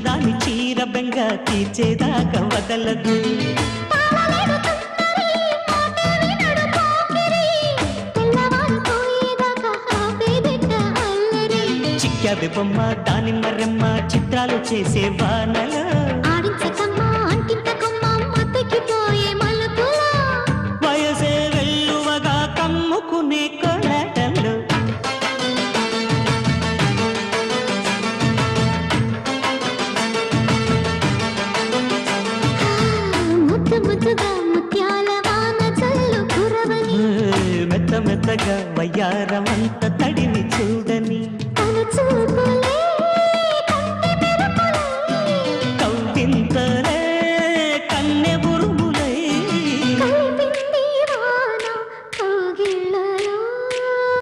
చిన్నదాని చీర బెంగ తీర్చేదాకా వదలదు. చిక్కావి బొమ్మ దానిమ్మ రెమ్మ చిత్రాలు చేసే వానల వయసే వెల్లువగా కమ్ముకునే కొలటలు. మెత్త మెత్తగా వయ్యారమంత తడిని చూడని చూపు